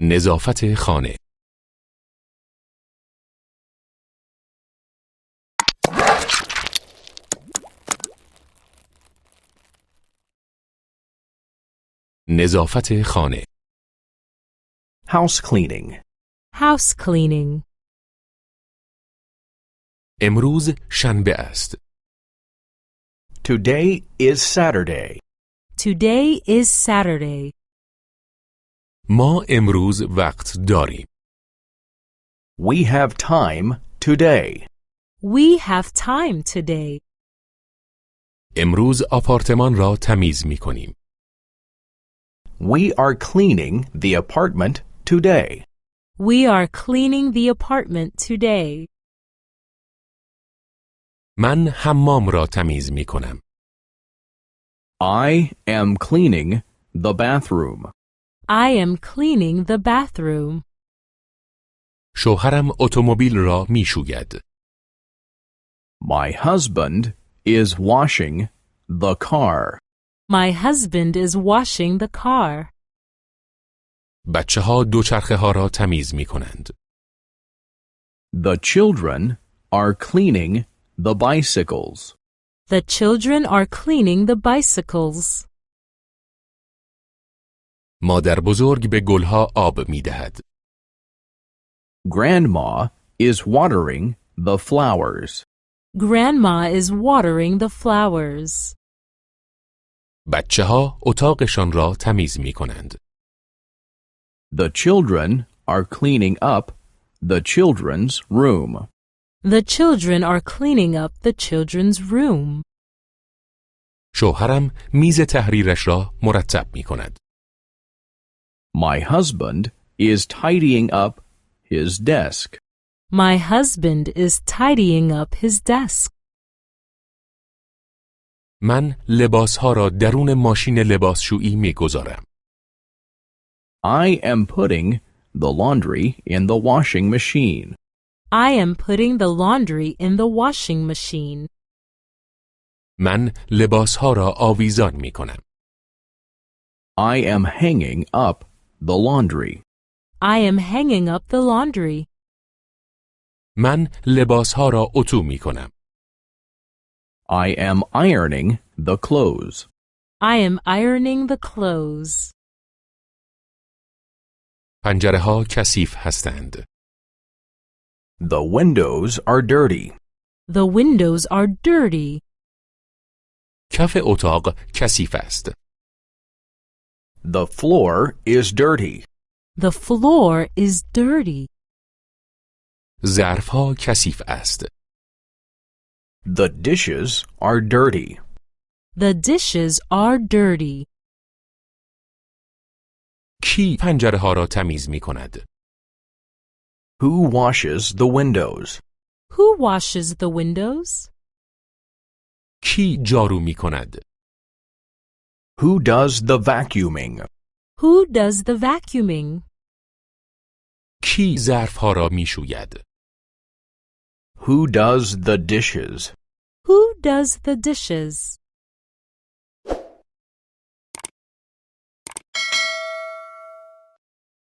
نظافت خانه. نظافت خانه. House cleaning. House cleaning. امروز شنبه است. Today is Saturday. Today is Saturday. ما امروز وقت داریم. We have time today. We have time today. امروز آپارتمان را تمیز می کنیم. We are cleaning the apartment today. We are cleaning the apartment today. من حمام را تمیز می کنم. I am cleaning the bathroom. I am cleaning the bathroom. شوهرم اتومبیل را می شوید. My husband is washing the car. My husband is washing the car. بچه ها دوچرخه ها را تمیز می کنند. The children are cleaning the bicycles. The children are cleaning the bicycles. مادر بزرگ به گلها آب می دهد. Grandma is watering the flowers. Grandma is watering the flowers. بچه ها اتاقشان را تمیز می کنند. The children are cleaning up the children's room. The children are cleaning up the children's room. شوهرم میز تحریرش را مرتب می کند. My husband is tidying up his desk. My husband is tidying up his desk. من لباسها را درون ماشین لباسشویی می گذارم. I am putting the laundry in the washing machine. I am putting the laundry in the washing machine. من لباسها را آویزان می کنم. I am hanging up the laundry. I am hanging up the laundry. من لباسها را اتو می کنم. I am ironing the clothes. I am ironing the clothes. پنجره ها کثیف هستند. The windows are dirty. The windows are dirty. کف اتاق کثیف است. The floor is dirty. The floor is dirty. ظرف ها کثیف است. The dishes are dirty. The dishes are dirty. کی پنجره ها را تمیز می کند؟ Who washes the windows? Who washes the windows? کی جارو می کند؟ Who does the vacuuming? Who does the vacuuming? کی ظرف ها را می شوید؟ Who does the dishes? Who does the dishes?